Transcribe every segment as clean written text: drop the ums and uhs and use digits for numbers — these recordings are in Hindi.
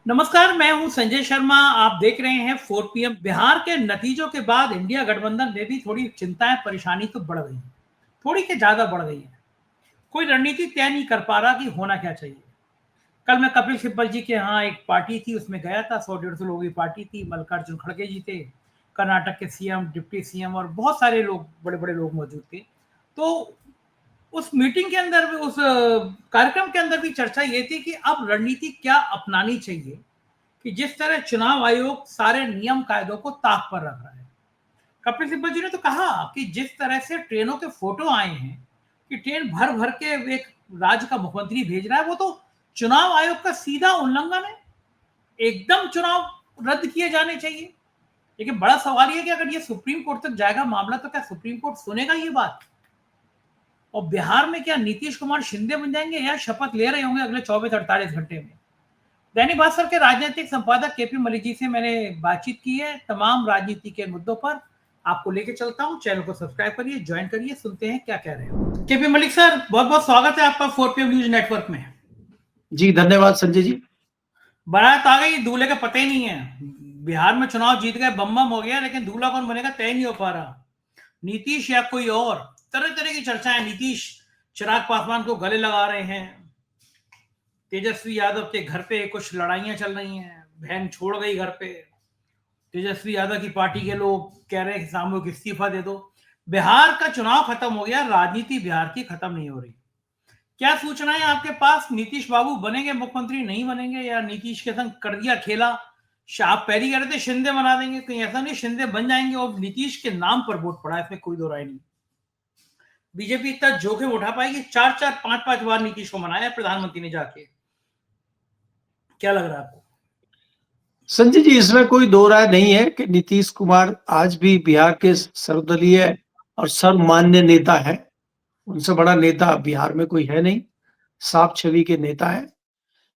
नमस्कार, मैं हूं संजय शर्मा। आप देख रहे हैं 4 पीएम। बिहार के नतीजों के बाद इंडिया गठबंधन में भी थोड़ी चिंताएं, परेशानी तो बढ़ गई हैं। थोड़ी के ज्यादा बढ़ गई हैं। कोई रणनीति तय नहीं कर पा रहा कि होना क्या चाहिए। कल मैं कपिल सिब्बल जी के यहाँ एक पार्टी थी, उसमें गया था। 100-150 लोगों की पार्टी थी। मल्लिकार्जुन खड़गे जी थे, कर्नाटक के सीएम, डिप्टी सीएम और बहुत सारे लोग, बड़े बड़े लोग मौजूद थे। तो उस मीटिंग के अंदर भी, उस कार्यक्रम के अंदर भी चर्चा ये थी कि अब रणनीति क्या अपनानी चाहिए, कि जिस तरह चुनाव आयोग सारे नियम कायदों को ताक पर रख रहा है। कपिल सिब्बल जी ने तो कहा कि जिस तरह से ट्रेनों के फोटो आए हैं कि ट्रेन भर भर के एक राज्य का मुख्यमंत्री भेज रहा है, वो तो चुनाव आयोग का सीधा उल्लंघन है। एकदम चुनाव रद्द किए जाने चाहिए। लेकिन बड़ा सवाल ये कि अगर ये सुप्रीम कोर्ट तक जाएगा मामला, तो क्या सुप्रीम कोर्ट सुनेगा ये बात? और बिहार में क्या नीतीश कुमार शिंदे बन जाएंगे या शपथ ले रहे होंगे अगले 24-48 घंटे में? दैनिक भास्कर के राजनीतिक संपादक केपी मलिक जी से मैंने बातचीत की है तमाम राजनीति के मुद्दों पर। आपको लेके चलता हूं। चैनल को सब्सक्राइब करिए, ज्वाइन करिए, सुनते हैं क्या कह रहे हैं। केपी मलिक सर, बहुत बहुत स्वागत है आपका 4 पीएम न्यूज नेटवर्क में। जी धन्यवाद संजय जी। बारात आ गई, दूल्हे का पता ही नहीं है। बिहार में चुनाव जीत गए, बम बम हो गया, लेकिन दूल्हा कौन बनेगा तय नहीं हो पा रहा। नीतीश या कोई और? तरह तरह की चर्चाएं। नीतीश चिराग पासवान को गले लगा रहे हैं। तेजस्वी यादव के घर पे कुछ लड़ाइयां चल रही हैं। बहन छोड़ गई घर पे। तेजस्वी यादव की पार्टी के लोग कह रहे हैं कि सामूहिक इस्तीफा दे दो। बिहार का चुनाव खत्म हो गया, राजनीति बिहार की खत्म नहीं हो रही। क्या सूचनाएं आपके पास? नीतीश बाबू बनेंगे मुख्यमंत्री, नहीं बनेंगे, या नीतीश के संग कर दिया खेला? आप पहले कह रहे थे शिंदे बना देंगे, कहीं ऐसा नहीं शिंदे बन जाएंगे और नीतीश के नाम पर वोट पड़ा है, इसमें कोई दो राय नहीं। बीजेपी इतना जोखिम उठा पाएगी? 4-4, 5-5 बार नीतीश को मनाया प्रधानमंत्री ने जाके। क्या लग रहा है आपको? संजय जी, इसमें कोई दो राय नहीं है कि नीतीश कुमार आज भी बिहार के सर्वदलीय और सर्वमान्य नेता है। उनसे बड़ा नेता बिहार में कोई है नहीं, साफ छवि के नेता है।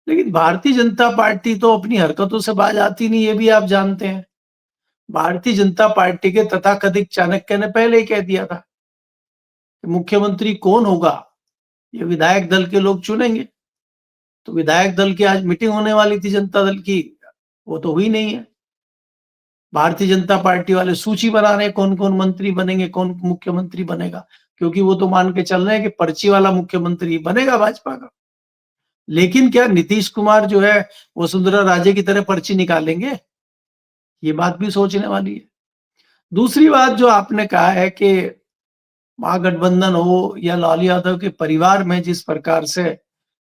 लेकिन भारतीय जनता पार्टी तो अपनी हरकतों से बाज आती नहीं, ये भी आप जानते हैं। भारतीय जनता पार्टी के तथाकथित चाणक्य ने पहले ही कह दिया था कि मुख्यमंत्री कौन होगा ये विधायक दल के लोग चुनेंगे। तो विधायक दल की आज मीटिंग होने वाली थी जनता दल की, वो तो हुई नहीं है। भारतीय जनता पार्टी वाले सूची बना रहे हैं कौन कौन मंत्री बनेंगे, कौन मुख्यमंत्री बनेगा, क्योंकि वो तो मान के चल रहे हैं कि पर्ची वाला मुख्यमंत्री बनेगा भाजपा का। लेकिन क्या नीतीश कुमार जो है वसुंधरा राजे की तरह पर्ची निकालेंगे? ये बात भी सोचने वाली है। दूसरी बात जो आपने कहा है कि महागठबंधन हो या लालू यादव के परिवार में जिस प्रकार से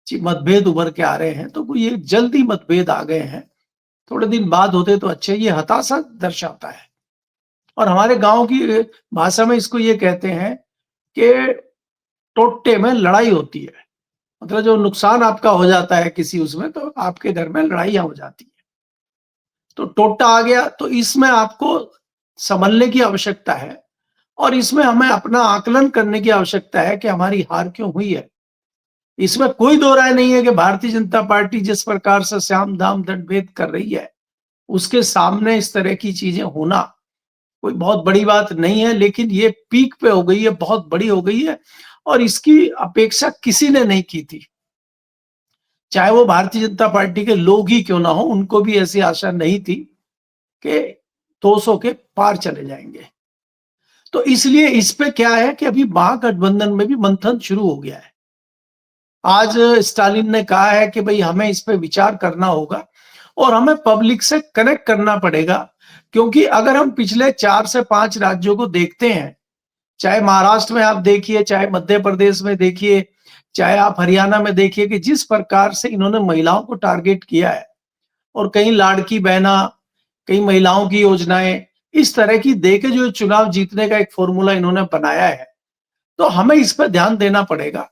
मतभेद उभर के आ रहे हैं, तो ये जल्दी मतभेद आ गए हैं, थोड़े दिन बाद होते तो अच्छे। ये हताशा दर्शाता है। और हमारे गांव की भाषा में इसको ये कहते हैं कि टोटे में लड़ाई होती है। मतलब जो नुकसान आपका हो जाता है किसी उसमें, तो आपके घर में लड़ाइयां हो जाती है। तो टोटा आ गया, तो इसमें आपको संभलने की आवश्यकता है और इसमें हमें अपना आकलन करने की आवश्यकता है कि हमारी हार क्यों हुई है। इसमें कोई दो राय नहीं है कि भारतीय जनता पार्टी जिस प्रकार से श्याम दाम दंडभेद कर रही है, उसके सामने इस तरह की चीजें होना कोई बहुत बड़ी बात नहीं है। लेकिन ये पीक पे हो गई है, बहुत बड़ी हो गई है और इसकी अपेक्षा किसी ने नहीं की थी। चाहे वो भारतीय जनता पार्टी के लोग ही क्यों ना हो, उनको भी ऐसी आशा नहीं थी कि 200 के पार चले जाएंगे। तो इसलिए इस पे क्या है कि अभी महागठबंधन में भी मंथन शुरू हो गया है। आज स्टालिन ने कहा है कि भाई हमें इस पे विचार करना होगा और हमें पब्लिक से कनेक्ट करना पड़ेगा, क्योंकि अगर हम पिछले 4 से 5 राज्यों को देखते हैं, चाहे महाराष्ट्र में आप देखिए, चाहे मध्य प्रदेश में देखिए, चाहे आप हरियाणा में देखिए, कि जिस प्रकार से इन्होंने महिलाओं को टारगेट किया है और कहीं लाड़की बहना, कई महिलाओं की योजनाएं इस तरह की देके जो चुनाव जीतने का एक फॉर्मूला इन्होंने बनाया है, तो हमें इस पर ध्यान देना पड़ेगा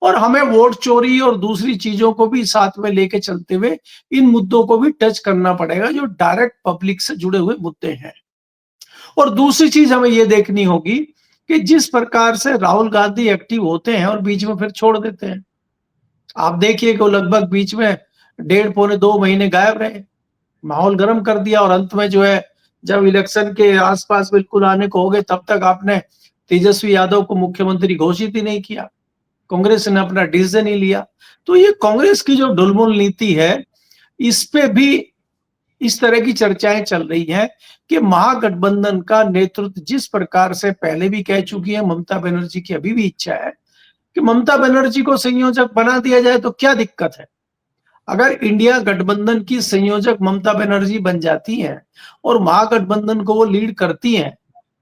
और हमें वोट चोरी और दूसरी चीजों को भी साथ में लेके चलते हुए इन मुद्दों को भी टच करना पड़ेगा जो डायरेक्ट पब्लिक से जुड़े हुए मुद्दे हैं। और दूसरी चीज हमें यह देखनी होगी कि जिस प्रकार से राहुल गांधी एक्टिव होते हैं और बीच में फिर छोड़ देते हैं, आप देखिए कि लगभग बीच में 1.5-2 महीने गायब रहे, माहौल गर्म कर दिया और अंत में जो है जब इलेक्शन के आसपास बिल्कुल आने को हो गए, तब तक आपने तेजस्वी यादव को मुख्यमंत्री घोषित ही नहीं किया। कांग्रेस ने अपना डिसीजन ही लिया। तो ये कांग्रेस की जो ढुलमुल नीति है, इस पे भी इस तरह की चर्चाएं चल रही हैं कि महागठबंधन का नेतृत्व जिस प्रकार से पहले भी कह चुकी है, ममता बनर्जी की अभी भी इच्छा है कि ममता बनर्जी को संयोजक बना दिया जाए तो क्या दिक्कत है। अगर इंडिया गठबंधन की संयोजक ममता बनर्जी बन जाती हैं और महागठबंधन को वो लीड करती हैं,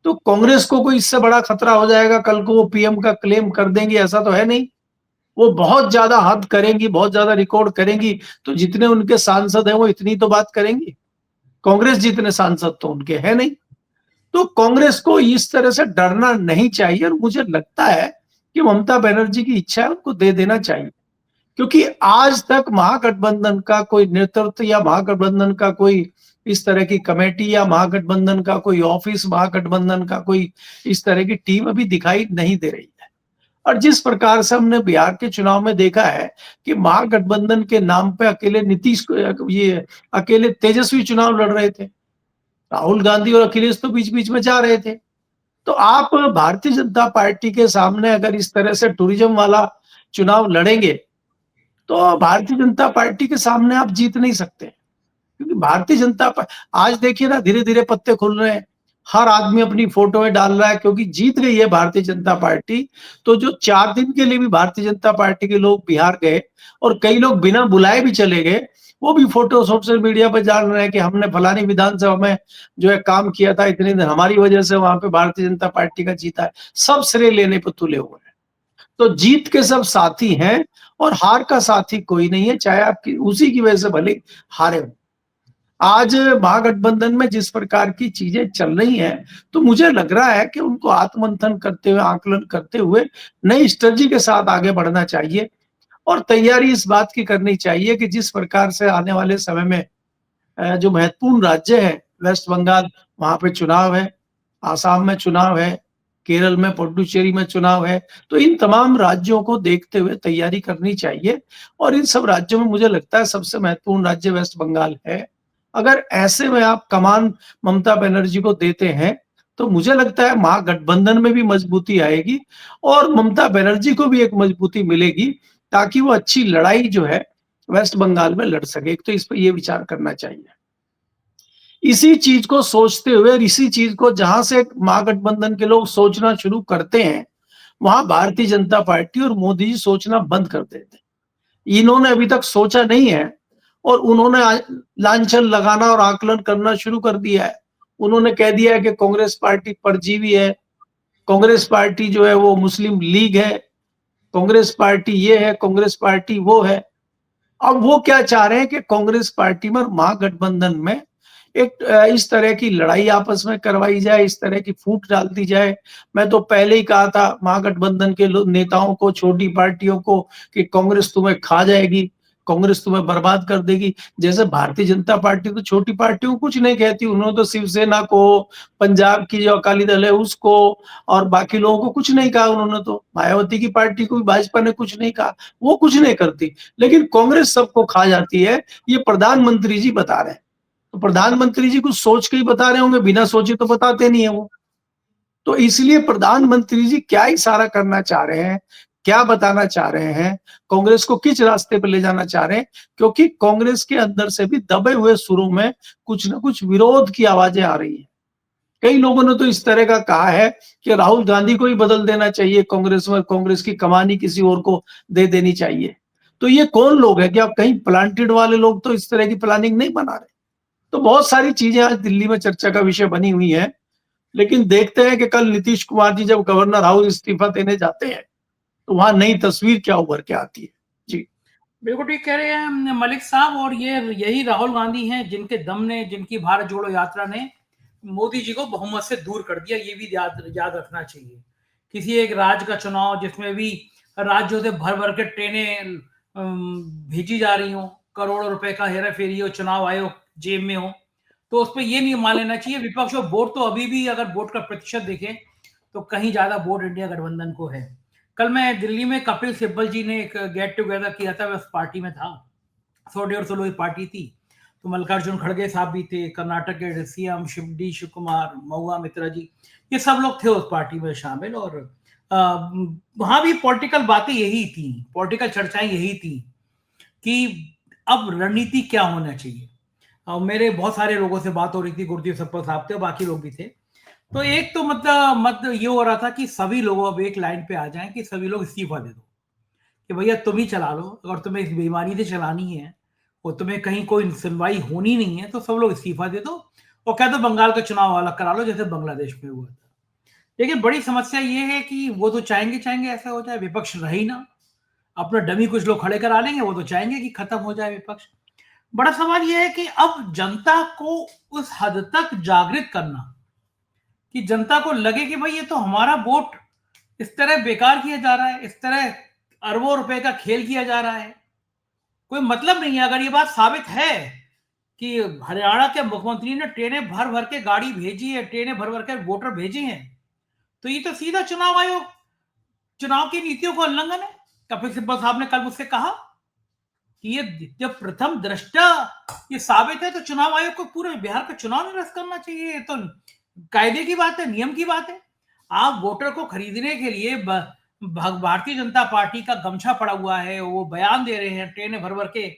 तो कांग्रेस को कोई इससे बड़ा खतरा हो जाएगा, कल को वो पीएम का क्लेम कर देंगी, ऐसा तो है नहीं। वो बहुत ज्यादा हद करेंगी, बहुत ज्यादा रिकॉर्ड करेंगी, तो जितने उनके सांसद हैं वो इतनी तो बात करेंगी। कांग्रेस जितने सांसद तो उनके है नहीं। तो कांग्रेस को इस तरह से डरना नहीं चाहिए और मुझे लगता है कि ममता बनर्जी की इच्छा है उनको दे देना चाहिए, क्योंकि आज तक महागठबंधन का कोई नेतृत्व या महागठबंधन का कोई इस तरह की कमेटी या महागठबंधन का कोई ऑफिस, महागठबंधन का कोई इस तरह की टीम अभी दिखाई नहीं दे रही है। और जिस प्रकार से हमने बिहार के चुनाव में देखा है कि महागठबंधन के नाम पे अकेले नीतीश ये अकेले तेजस्वी चुनाव लड़ रहे थे, राहुल गांधी और अखिलेश तो बीच बीच में जा रहे थे। तो आप भारतीय जनता पार्टी के सामने अगर इस तरह से टूरिज्म वाला चुनाव लड़ेंगे तो भारतीय जनता पार्टी के सामने आप जीत नहीं सकते, क्योंकि भारतीय जनता पार्टी आज देखिए ना, धीरे धीरे पत्ते खुल रहे हैं, हर आदमी अपनी फोटो में डाल रहा है, क्योंकि जीत गई है भारतीय जनता पार्टी। तो जो 4 दिन के लिए भी भारतीय जनता पार्टी के लोग बिहार गए और कई लोग बिना बुलाए भी चले गए, वो भी फोटो सोशल मीडिया पर डाल रहे हैं कि हमने फलानी विधानसभा में जो है काम किया था, इतने दिन हमारी वजह से वहां पे भारतीय जनता पार्टी का जीता है। सब श्रेय लेने पर तुले हुए हैं। तो जीत के सब साथी हैं और हार का साथी कोई नहीं है, चाहे आपकी उसी की वजह से भले हारे हो। आज महागठबंधन में जिस प्रकार की चीजें चल रही हैं, तो मुझे लग रहा है कि उनको आत्ममंथन करते हुए, आकलन करते हुए नई स्ट्रेटजी के साथ आगे बढ़ना चाहिए और तैयारी इस बात की करनी चाहिए कि जिस प्रकार से आने वाले समय में जो महत्वपूर्ण राज्य है, वेस्ट बंगाल, वहां पे चुनाव है, आसाम में चुनाव है, केरल में, पुडुचेरी में चुनाव है, तो इन तमाम राज्यों को देखते हुए तैयारी करनी चाहिए। और इन सब राज्यों में मुझे लगता है सबसे महत्वपूर्ण राज्य वेस्ट बंगाल है। अगर ऐसे में आप कमान ममता बनर्जी को देते हैं, तो मुझे लगता है महागठबंधन में भी मजबूती आएगी और ममता बनर्जी को भी एक मजबूती मिलेगी, ताकि वो अच्छी लड़ाई जो है वेस्ट बंगाल में लड़ सके। तो इस पर ये विचार करना चाहिए। इसी चीज को सोचते हुए और इसी चीज को जहां से महागठबंधन के लोग सोचना शुरू करते हैं, वहां भारतीय जनता पार्टी और मोदी जी सोचना बंद कर देते हैं। इन्होंने अभी तक सोचा नहीं है और उन्होंने लांछन लगाना और आकलन करना शुरू कर दिया है। उन्होंने कह दिया है कि कांग्रेस पार्टी परजीवी है, कांग्रेस पार्टी जो है वो मुस्लिम लीग है, कांग्रेस पार्टी ये है, कांग्रेस पार्टी वो है। अब वो क्या चाह रहे हैं कि कांग्रेस पार्टी में और महागठबंधन में एक इस तरह की लड़ाई आपस में करवाई जाए, इस तरह की फूट डाल दी जाए। मैं तो पहले ही कहा था महागठबंधन के नेताओं को, छोटी पार्टियों को, कि कांग्रेस तुम्हें खा जाएगी, कांग्रेस तुम्हें बर्बाद कर देगी। जैसे भारतीय जनता पार्टी तो छोटी पार्टियों को कुछ नहीं कहती, उन्होंने तो शिवसेना को, पंजाब की जो अकाली दल है उसको और बाकी लोगों को कुछ नहीं कहा। उन्होंने तो मायावती की पार्टी को भी भाजपा ने कुछ नहीं कहा, वो कुछ नहीं करती। लेकिन कांग्रेस सबको खा जाती है, ये प्रधानमंत्री जी बता रहे हैं। तो प्रधानमंत्री जी कुछ सोच के ही बता रहे होंगे, बिना सोचे तो बताते नहीं है वो। तो इसलिए प्रधानमंत्री जी क्या इशारा करना चाह रहे हैं, क्या बताना चाह रहे हैं, कांग्रेस को किस रास्ते पर ले जाना चाह रहे हैं, क्योंकि कांग्रेस के अंदर से भी दबे हुए सुरों में कुछ ना कुछ विरोध की आवाजें आ रही है। कई लोगों ने तो इस तरह का कहा है कि राहुल गांधी को ही बदल देना चाहिए कांग्रेस में, कांग्रेस की कमानी किसी और को दे देनी चाहिए। तो ये कौन लोग है? कि आप कहीं प्लांटेड वाले लोग तो इस तरह की प्लानिंग नहीं बना रहे। तो बहुत सारी चीजें आज दिल्ली में चर्चा का विषय बनी हुई है, लेकिन देखते हैं कि कल नीतीश कुमार जी जब गवर्नर हाउस इस्तीफा देने जाते हैं तो वहां नई तस्वीर क्या उभर के आती है। जी बिल्कुल ठीक कह रहे हैं मलिक साहब। और ये यही राहुल गांधी हैं जिनके दम ने, जिनकी भारत जोड़ो यात्रा ने मोदी जी को बहुमत से दूर कर दिया। ये भी याद रखना चाहिए। किसी एक राज्य का चुनाव जिसमें भी राज्यों से भर भर के ट्रेनें भेजी जा रही हो, करोड़ों रुपए का हेरा फेरी हो, चुनाव आयोग जेब में हो, तो उस पर यह नहीं मान लेना चाहिए। विपक्ष को वोट तो अभी भी, अगर वोट का प्रतिशत देखें तो कहीं ज्यादा वोट इंडिया गठबंधन को है। कल मैं दिल्ली में, कपिल सिब्बल जी ने एक गेट टुगेदर किया था, मैं उस पार्टी में था। 100-150 लोगों की पार्टी थी। तो मल्लिकार्जुन खड़गे साहब भी थे, कर्नाटक के सीएम शिव कुमार, महुआ मित्रा जी, ये सब लोग थे उस पार्टी में शामिल। और वहां भी पॉलिटिकल बातें यही थी, पॉलिटिकल चर्चाएं यही थी कि अब रणनीति क्या होना चाहिए। और मेरे बहुत सारे लोगों से बात हो रही थी, गुरदीप सप्पल साहब थे, बाकी लोग भी थे। तो एक तो मतलब ये हो रहा था कि सभी लोग अब एक लाइन पे आ जाएं कि सभी लोग इस्तीफा दे दो, कि भैया तुम ही चला लो, अगर तुम्हें इस बेईमानी से चलानी है और तुम्हें कहीं कोई सुनवाई होनी नहीं है तो सब लोग इस्तीफा दे दो और कह दो बंगाल का चुनाव अलग करा लो जैसे बांग्लादेश में हुआ था। लेकिन बड़ी समस्या ये है कि वो तो चाहेंगे ऐसा हो जाए, विपक्ष रहे ही ना, अपना डमी कुछ लोग खड़े करा लेंगे, वो तो चाहेंगे कि खत्म हो जाए विपक्ष। बड़ा सवाल यह है कि अब जनता को उस हद तक जागृत करना कि जनता को लगे कि भाई ये तो हमारा वोट इस तरह बेकार किया जा रहा है, इस तरह अरबों रुपए का खेल किया जा रहा है, कोई मतलब नहीं है। अगर ये बात साबित है कि हरियाणा के मुख्यमंत्री ने ट्रेनें भर भर के गाड़ी भेजी है, ट्रेनें भर भर के वोटर भेजे हैं, तो ये तो सीधा चुनाव आयोग, चुनाव की नीतियों का उल्लंघन है। कपिल सिब्बल साहब ने कल मुझसे कहा कि ये जब प्रथम दृष्टा ये साबित है तो चुनाव आयोग को पूरे बिहार का चुनाव निरस्त करना चाहिए। ये तो कायदे की बात है, नियम की बात है। आप वोटर को खरीदने के लिए भारतीय जनता पार्टी का गमछा पड़ा हुआ है, वो बयान दे रहे हैं, ट्रेनें भर भर के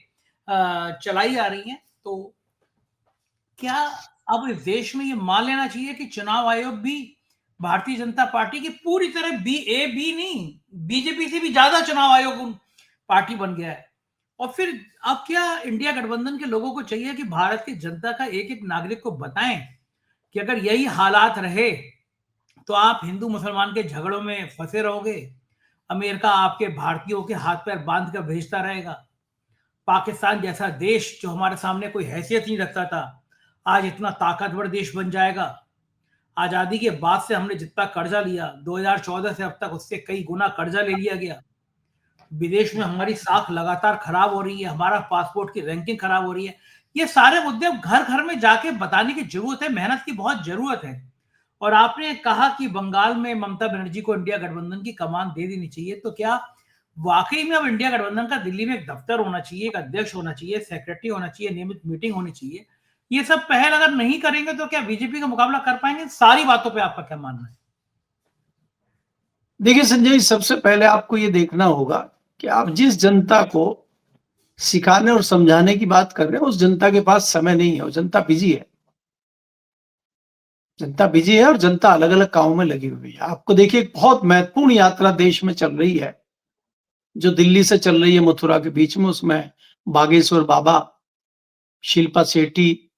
चलाई जा रही हैं, तो क्या अब इस देश में ये मान लेना चाहिए कि चुनाव आयोग भी भारतीय जनता पार्टी की पूरी तरह बी नहीं, बीजेपी से भी ज्यादा चुनाव आयोग पार्टी बन गया है। और फिर अब क्या इंडिया गठबंधन के लोगों को चाहिए कि भारत की जनता का एक एक नागरिक को बताएं कि अगर यही हालात रहे तो आप हिंदू मुसलमान के झगड़ों में फंसे रहोगे, अमेरिका आपके भारतीयों के हाथ पैर बांध कर भेजता रहेगा, पाकिस्तान जैसा देश जो हमारे सामने कोई हैसियत नहीं रखता था आज इतना ताकतवर देश बन जाएगा। आजादी के बाद से हमने जितना कर्जा लिया 2014 से अब तक उससे कई गुना कर्जा ले लिया गया। विदेश में हमारी साख लगातार खराब हो रही है, हमारा पासपोर्ट की रैंकिंग खराब हो रही है। ये सारे मुद्दे घर घर में जाके बताने की जरूरत है, मेहनत की बहुत जरूरत है। और आपने कहा कि बंगाल में ममता बनर्जी को इंडिया गठबंधन की कमान दे देनी चाहिए, तो क्या वाकई में अब इंडिया गठबंधन का दिल्ली में एक दफ्तर होना चाहिए, एक अध्यक्ष होना चाहिए, सेक्रेटरी होना चाहिए, नियमित मीटिंग होनी चाहिए? ये सब पहल अगर नहीं करेंगे तो क्या बीजेपी का मुकाबला कर पाएंगे? सारी बातों पे आपका क्या मानना है? देखिए संजय, सबसे पहले आपको ये देखना होगा कि आप जिस जनता को सिखाने और समझाने की बात कर रहे हैं उस जनता के पास समय नहीं है, वो जनता बिजी है। जनता बिजी है और जनता अलग-अलग कामों में लगी हुई है। आपको देखिए एक बहुत महत्वपूर्ण यात्रा देश में चल रही है, जो दिल्ली से चल रही है मथुरा के बीच में, उसमें बागेश्वर बाबा, शिल्पा शेट्टी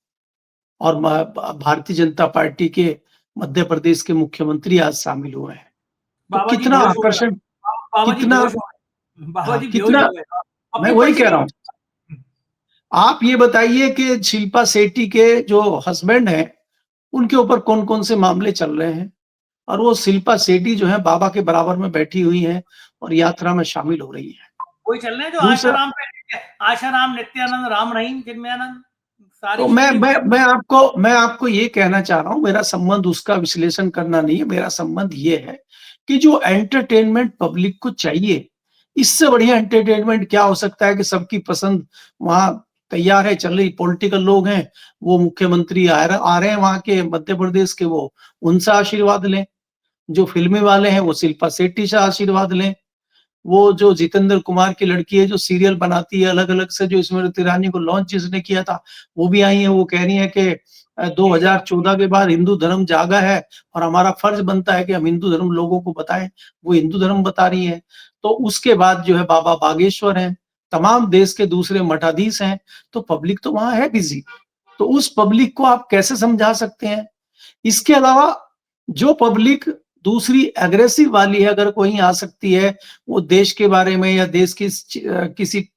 और भारतीय जनता पार्टी के मध्य प्रदेश के मुख्यमंत्री आज शामिल हुए हैं। तो बाबा जी कितना बेहोश हो गए, आकर्षण, बाबा जी कितना, बेहोश हो गए, बाबा हाँ, जी बेहोश कितना, हो गए मैं अपनी वही कह परिस्थिति। रहा हूँ। आप ये बताइए कि शिल्पा शेट्टी के जो हस्बैंड हैं, उनके ऊपर कौन-कौन से मामले चल रहे हैं? और वो शिल्पा शेट्टी जो है बाबा के बराबर में बैठी हुई हैं और यात्रा में शामिल हो रही हैं। वही चल रहे हैं जो दूसरा, आशाराम, नित्यानंद, राम रहीम, चिन्मयानंद, तो सारी मैं श्रेणी मैं वही। मैं आपको ये कहना चाह रहा हूँ, मेरा संबंध उसका विश्लेषण करना नहीं है, मेरा संबंध ये है कि जो एंटरटेनमेंट पब्लिक को चाहिए, इससे बढ़िया एंटरटेनमेंट क्या हो सकता है कि सबकी पसंद वहाँ तैयार है, चल रही, पॉलिटिकल लोग हैं, वो मुख्यमंत्री आ रहे हैं वहाँ के मध्य प्रदेश के, वो उनसे आशीर्वाद लें। जो फ़िल्मी वाले हैं, वो शिल्पा शेट्टी से आशीर्वाद लें। वो जो जितेंद्र कुमार की लड़की है, जो सीरियल बनाती है अलग-अलग से, जो स्मृति ईरानी को लॉन्च जिसने किया था, वो भी आई हैं। वो कह रही हैं कि एक बार 2014 के बाद हिंदू धर्म जागा है और हमारा फर्ज बनता है कि हम हिंदू धर्म लोगों को बताएँ। वो हिंदू धर्म बता रही हैं। तो उसके बाद जो है बाबा बागेश्वर हैं, तमाम देश के दूसरे मठाधीश हैं, तो पब्लिक तो वहाँ है बिज़ी। तो उस पब्लिक को आप कैसे समझा सकते हैं? इसके अलावा जो पब्लिक दूसरी एग्रेसिव वाली है, अगर कोई आ सकती है, वो देश के बारे में या देश की किसी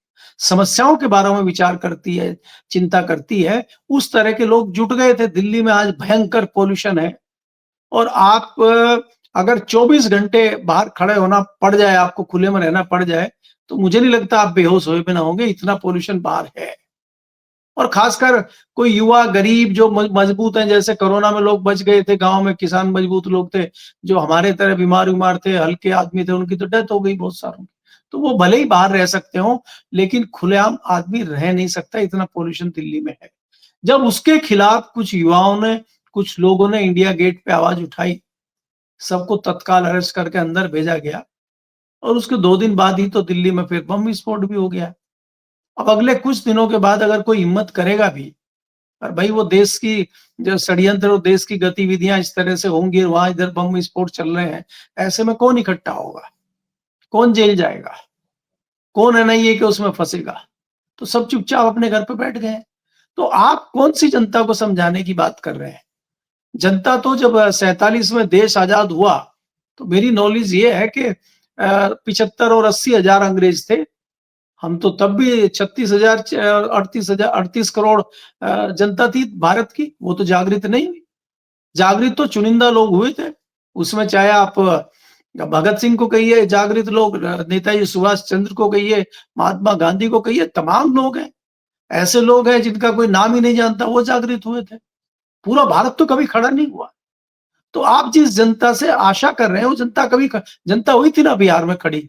समस्याओं के बारे में विचार करती है, चिंता करती है, उस तरह के लोग जुट गए थे। दिल्ली में आज भयंकर पॉल्यूशन है और आप अगर 24 घंटे बाहर खड़े होना पड़ जाए, आपको खुले में रहना पड़ जाए, तो मुझे नहीं लगता आप बेहोश हुए बिना होंगे, इतना पॉल्यूशन बाहर है। और खासकर कोई युवा गरीब जो मजबूत हैं, जैसे कोरोना में लोग बच गए थे, गांव में किसान मजबूत लोग थे, जो हमारे तरह बीमार थे, हल्के आदमी थे, उनकी तो डेथ हो गई बहुत सारों की। तो वो भले ही बाहर रह सकते हो, लेकिन खुलेआम आदमी रह नहीं सकता, इतना पॉल्यूशन दिल्ली में है। जब उसके खिलाफ कुछ युवाओं ने, कुछ लोगों ने इंडिया गेट पे आवाज उठाई, सबको तत्काल अरेस्ट करके अंदर भेजा गया और उसके 2 दिन बाद ही तो दिल्ली में फिर बम विस्फोट भी हो गया। अब अगले कुछ दिनों के बाद अगर कोई हिम्मत करेगा भी, और भाई वो देश की जो षड्यंत्र और देश की गतिविधियां इस तरह से होंगी, वहां इधर बम विस्फोट चल रहे हैं, ऐसे में कौन इकट्ठा होगा, कौन जेल जाएगा, कौन एनआईए के उसमें फंसेगा? तो सब चुपचाप अपने घर पे बैठ गए। तो आप कौन सी जनता को समझाने की बात कर रहे हैं? जनता तो जब 47 में देश आजाद हुआ, तो मेरी नॉलेज ये है कि 75 और 80,000 अंग्रेज थे। हम तो तब भी 36,000 38 करोड़ जनता थी भारत की, वो तो जागृत नहीं हुई। जागृत तो चुनिंदा लोग हुए थे। उसमें चाहे आप भगत सिंह को कहिए जागृत लोग, नेताजी सुभाष चंद्र को कहिए, महात्मा गांधी को कहिए, तमाम लोग हैं, ऐसे लोग हैं जिनका कोई नाम ही नहीं जानता, वो जागृत हुए थे। पूरा भारत तो कभी खड़ा नहीं हुआ। तो आप जिस जनता से आशा कर रहे हैं, वो जनता हुई थी ना बिहार में खड़ी,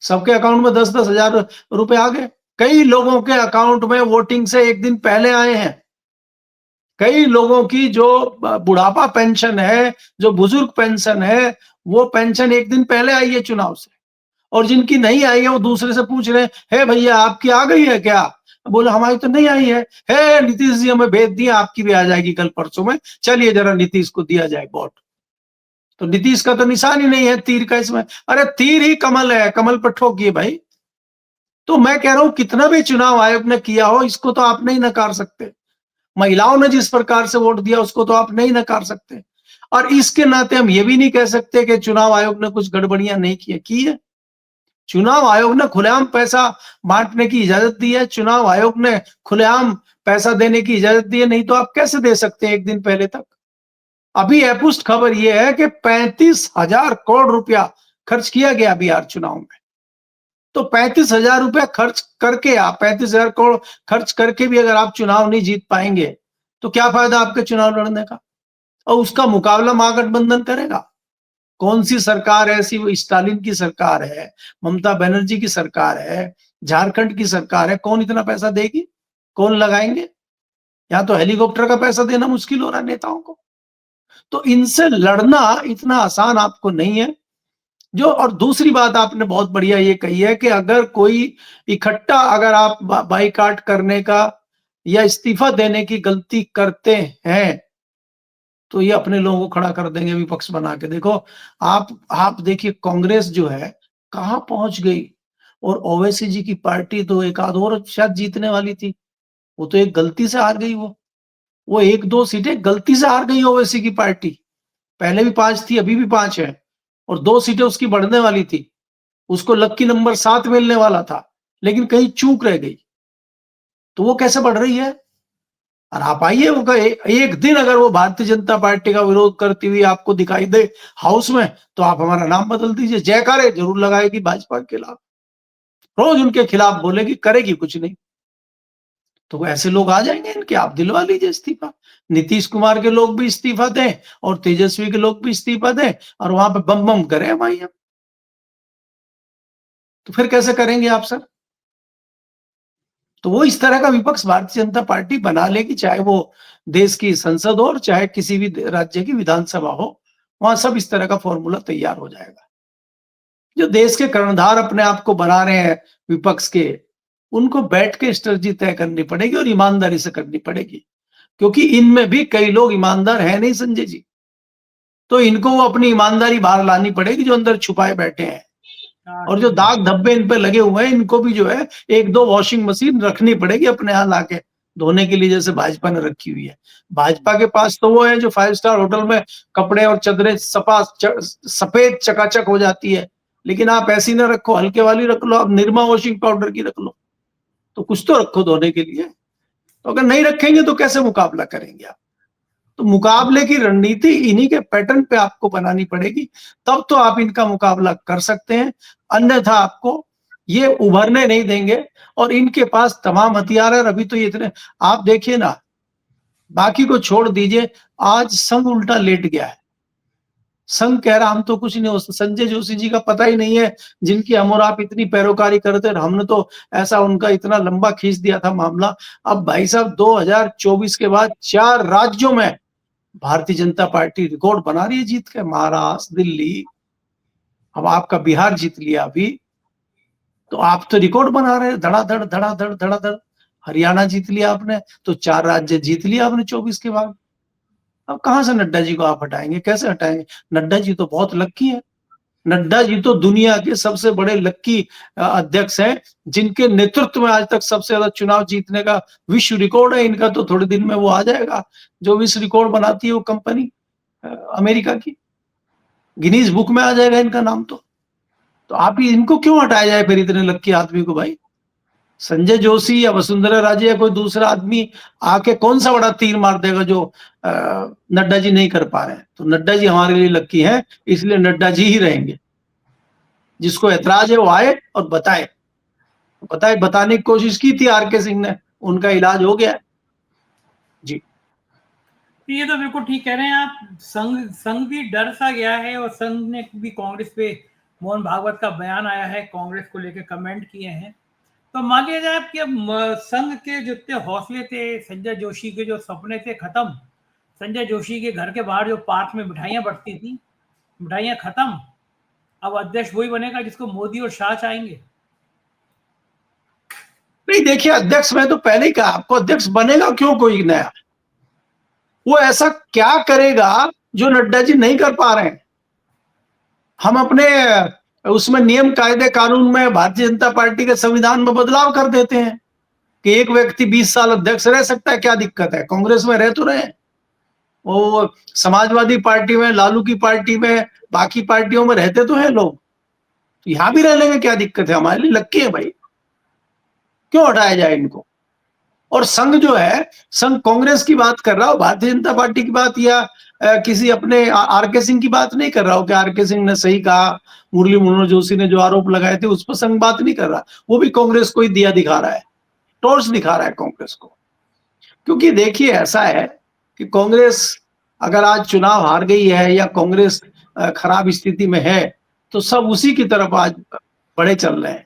सबके अकाउंट में 10-10 हजार रुपए आ गए। कई लोगों के अकाउंट में वोटिंग से एक दिन पहले आए हैं। कई लोगों की जो बुढ़ापा पेंशन है, जो बुजुर्ग पेंशन है, वो पेंशन एक दिन पहले आई है चुनाव से। और जिनकी नहीं आई है वो दूसरे से पूछ रहे हैं, हे भैया आपकी आ गई है क्या? बोले हमारी तो नहीं आई है। हे नीतीश जी हमें भेज दिया, आपकी भी आ जाएगी कल परसों में, चलिए जरा नीतीश को दिया जाए वोट। तो नीतीश का तो निशान ही नहीं है तीर का इसमें। अरे तीर ही कमल है, कमल पर ठोकिए भाई। तो मैं कह रहा हूं कितना भी चुनाव आयोग ने किया हो, इसको तो आप नहीं नकार सकते। महिलाओं ने जिस प्रकार से वोट दिया उसको तो आप नहीं नकार सकते। और इसके नाते हम ये भी नहीं कह सकते कि चुनाव आयोग ने कुछ गड़बड़ियां नहीं की है। चुनाव आयोग ने खुलेआम पैसा बांटने की इजाजत दी है, चुनाव आयोग ने खुलेआम पैसा देने की इजाजत दी है, नहीं तो आप कैसे दे सकते हैं एक दिन पहले तक? अभी एपुस्ट खबर यह है कि 35,000 करोड़ रुपया खर्च किया गया बिहार चुनाव में। तो 35,000 रुपया खर्च करके, आप 35,000 करोड़ खर्च करके भी अगर आप चुनाव नहीं जीत पाएंगे, तो क्या फायदा आपके चुनाव लड़ने का? और उसका मुकाबला महागठबंधन करेगा। कौन सी सरकार ऐसी, वो स्टालिन की सरकार है, ममता बनर्जी की सरकार है, झारखंड की सरकार है, कौन इतना पैसा देगी? कौन लगाएंगे? यहाँ तो हेलीकॉप्टर का पैसा देना मुश्किल हो रहा है नेताओं को। तो इनसे लड़ना इतना आसान आपको नहीं है। जो और दूसरी बात आपने बहुत बढ़िया ये कही है कि अगर कोई इकट्ठा, अगर आप बाईकाट करने का या इस्तीफा देने की गलती करते हैं, तो ये अपने लोगों को खड़ा कर देंगे विपक्ष बना के। देखो आप देखिए कांग्रेस जो है कहां पहुंच गई। और ओवैसी जी की पार्टी तो एक आध और शायद जीतने वाली थी, वो तो एक गलती से हार गई। वो 1-2 सीटें गलती से हार गई ओवैसी की पार्टी। पहले भी 5 थी, अभी भी 5 है, और 2 सीटें उसकी बढ़ने वाली थी। उसको लक्की नंबर 7 मिलने वाला था, लेकिन कहीं चूक रह गई। तो वो कैसे बढ़ रही है? और आप आइए, वो एक दिन अगर वो भारतीय जनता पार्टी का विरोध करती हुई आपको दिखाई दे हाउस में, तो आप हमारा नाम बदल दीजिए। जयकारे जरूर लगाएगी भाजपा के खिलाफ, रोज उनके खिलाफ बोलेगी, करेगी कुछ नहीं। तो ऐसे लोग आ जाएंगे इनके, आप दिलवा लीजिए इस्तीफा। नीतीश कुमार के लोग भी इस्तीफा दें और तेजस्वी के लोग भी इस्तीफा दें, और वहां पे बम बम करें भाई हम। तो फिर कैसे करेंगे आप सर? तो वो इस तरह का विपक्ष भारतीय जनता पार्टी बना लेगी, चाहे वो देश की संसद हो और चाहे किसी भी राज्य की विधानसभा हो, वहां सब इस तरह का फॉर्मूला तैयार हो जाएगा। जो देश के कर्णधार अपने आप को बना रहे हैं विपक्ष के, उनको बैठ के स्ट्रेटजी तय करनी पड़ेगी और ईमानदारी से करनी पड़ेगी, क्योंकि इनमें भी कई लोग ईमानदार है नहीं संजय जी। तो इनको वो अपनी ईमानदारी बाहर लानी पड़ेगी जो अंदर छुपाए बैठे हैं। और जो दाग धब्बे इन पे लगे हुए हैं, इनको भी जो है 1-2 वॉशिंग मशीन रखनी पड़ेगी अपने यहाँ लाके धोने के लिए, जैसे भाजपा ने रखी हुई है। भाजपा के पास तो वो है जो 5 स्टार होटल में कपड़े और चदरें सफेद चकाचक हो जाती है, लेकिन आप ऐसी ना रखो, हल्के वाली रख लो, आप निरमा वॉशिंग पाउडर की रख लो, तो कुछ तो रखो धोने के लिए। तो अगर नहीं रखेंगे तो कैसे मुकाबला करेंगे आप? तो मुकाबले की रणनीति इन्हीं के पैटर्न पे आपको बनानी पड़ेगी, तब तो आप इनका मुकाबला कर सकते हैं। अन्यथा आपको ये उभरने नहीं देंगे, और इनके पास तमाम हथियार है। अभी तो ये इतने, आप देखिए ना, बाकी को छोड़ दीजिए, आज संघ उल्टा लेट गया है। संघ कह रहा हम तो कुछ नहीं हो सकता। संजय जोशी जी का पता ही नहीं है, जिनकी हम और आप इतनी पैरोकारी करते, हमने तो ऐसा उनका इतना लंबा खींच दिया था मामला। अब भाई साहब 2024 के बाद 4 राज्यों में भारतीय जनता पार्टी रिकॉर्ड बना रही है जीत के, महाराष्ट्र, दिल्ली, अब आपका बिहार जीत लिया अभी। तो आप तो रिकॉर्ड बना रहे हैं, धड़ाधड़ धड़ाधड़ धड़ाधड़। हरियाणा जीत लिया आपने, तो 4 राज्य जीत लिया आपने 24 के बाद। अब कहां से नड्डा जी को आप हटाएंगे, कैसे हटाएंगे? नड्डा जी तो बहुत लक्की है। नड्डा जी तो दुनिया के सबसे बड़े लक्की अध्यक्ष हैं, जिनके नेतृत्व में आज तक सबसे ज्यादा चुनाव जीतने का विश्व रिकॉर्ड है इनका। तो थोड़े दिन में वो आ जाएगा, जो विश्व रिकॉर्ड बनाती है वो कंपनी अमेरिका की, गिनीज बुक में आ जाएगा इनका नाम। तो आप ही इनको क्यों हटाया जाए फिर, इतने लक्की आदमी को? भाई संजय जोशी या वसुंधरा राजे या कोई दूसरा आदमी आके कौन सा बड़ा तीर मार देगा जो नड्डा जी नहीं कर पा रहे हैं? तो नड्डा जी हमारे लिए लक्की हैं, इसलिए नड्डा जी ही रहेंगे। जिसको ऐतराज है वो आए और बताए, बताने की कोशिश की थी आरके सिंह ने, उनका इलाज हो गया जी। ये तो बिल्कुल ठीक कह रहे हैं आप। संघ भी डर सा गया है, और संघ ने भी कांग्रेस पे, मोहन भागवत का बयान आया है, कांग्रेस को लेकर कमेंट किए हैं। तो मान लिया जाए कि अब संघ के जितने हौसले थे, संजय जोशी के जो सपने थे खत्म, संजय जोशी के घर के बाहर जो पार्क में मिठाइयां बंटती थी, मिठाइयां खत्म। अब अध्यक्ष वही बनेगा जिसको मोदी और शाह चाहेंगे। नहीं देखिए, अध्यक्ष मैं तो पहले ही कहा आपको, अध्यक्ष बनेगा क्यों कोई नया? वो ऐसा क्या करेगा जो नड्डा जी नहीं कर पा रहे हैं? हम अपने उसमें नियम कायदे कानून में, भारतीय जनता पार्टी के संविधान में बदलाव कर देते हैं कि एक व्यक्ति 20 साल अध्यक्ष रह सकता है। क्या दिक्कत है? कांग्रेस में रह तो रहे, वो समाजवादी पार्टी में, लालू की पार्टी में, बाकी पार्टियों में रहते तो हैं लोग, तो यहां भी रह लेंगे, क्या दिक्कत है? हमारे लिए लक्की है भाई, क्यों हटाया जाए इनको? और संघ जो है, संघ कांग्रेस की बात कर रहा हो, भारतीय जनता पार्टी की बात या किसी अपने आरके सिंह की बात नहीं कर रहा हो कि आरके सिंह ने सही कहा, मुरली मनोहर जोशी ने जो आरोप लगाए थे उस पर संघ बात नहीं कर रहा। वो भी कांग्रेस को ही दिया दिखा रहा है, टॉर्च दिखा रहा है कांग्रेस को। क्योंकि देखिए ऐसा है कि कांग्रेस अगर आज चुनाव हार गई है या कांग्रेस खराब स्थिति में है, तो सब उसी की तरफ आज बढ़े चल रहे हैं,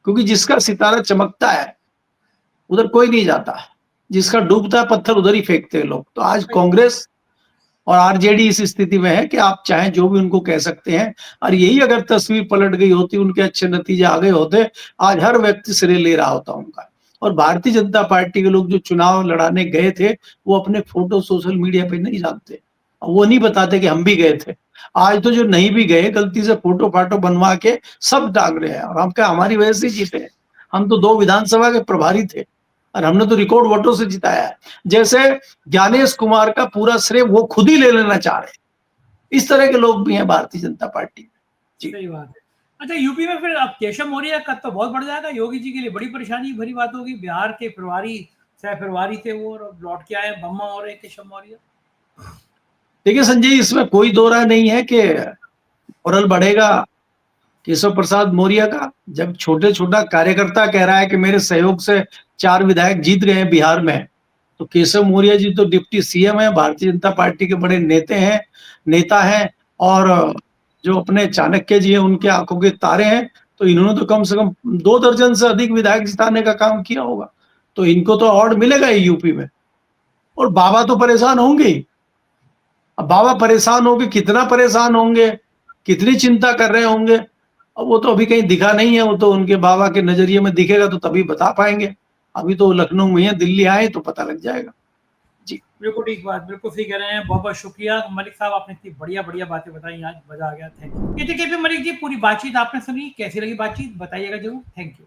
क्योंकि जिसका सितारा चमकता है उधर कोई नहीं जाता, जिसका डूबता है पत्थर उधर ही फेंकते हैं लोग। तो आज कांग्रेस और आरजेडी इस स्थिति में है कि आप चाहें जो भी उनको कह सकते हैं, और यही अगर तस्वीर पलट गई होती, उनके अच्छे नतीजे आ गए होते, आज हर व्यक्ति श्रेय ले रहा होता उनका। और भारतीय जनता पार्टी के लोग जो चुनाव लड़ाने गए थे, वो अपने फोटो सोशल मीडिया पे नहीं डालते, वो नहीं बताते कि हम भी गए थे। आज तो जो नहीं भी गए, गलती से फोटो फाटो बनवा के सब डाल रहे हैं, और हम क्या हमारी वजह से जीते हैं? हम तो 2 विधानसभा के प्रभारी थे और हमने तो रिकॉर्ड वोटों से जिताया है। जैसे ज्ञानेश कुमार का पूरा श्रेय वो खुद ही ले लेना चाह रहे हैं। इस तरह के लोग भी हैं भारतीय जनता पार्टी में जी। सही बात है। अच्छा, यूपी में फिर अब केशव मौर्य का तो बहुत बढ़ जाएगा, योगी जी के लिए बड़ी परेशानी भरी बात होगी। बिहार के प्रभारी, सह प्रभारी थे वो, और लौट के आए, बम्मा हो रहे केशव मौर्य। देखिए संजय, इसमें कोई दो राय नहीं है कि मोरल बढ़ेगा केशव प्रसाद मौर्य का। जब छोटे छोटा कार्यकर्ता कह रहा है कि मेरे सहयोग से 4 विधायक जीत गए हैं बिहार में, तो केशव मौर्य जी तो डिप्टी सीएम है, भारतीय जनता पार्टी के बड़े नेता हैं, और जो अपने चाणक्य जी हैं उनके आंखों के तारे हैं। तो इन्होंने तो कम से कम 2 दर्जन से अधिक विधायक जिताने का काम किया होगा, तो इनको तो अवार्ड मिलेगा ही यूपी में। और बाबा तो परेशान होंगे ही। अब बाबा परेशान होंगे, कितना परेशान होंगे, कितनी चिंता कर रहे होंगे, अब वो तो अभी कहीं दिखा नहीं है। वो तो उनके बाबा के नजरिए में दिखेगा तो तभी बता पाएंगे। अभी तो लखनऊ में है, दिल्ली आए तो पता लग जाएगा जी। बिल्कुल ठीक बात, बिल्कुल सही कह रहे हैं। बहुत बहुत शुक्रिया मलिक साहब, आपने इतनी बढ़िया बढ़िया बातें बताई, आज मजा आ गया। Thank you. ये देखिए मलिक जी, पूरी बातचीत आपने सुनी, कैसी लगी बातचीत बताइएगा जरूर। Thank you.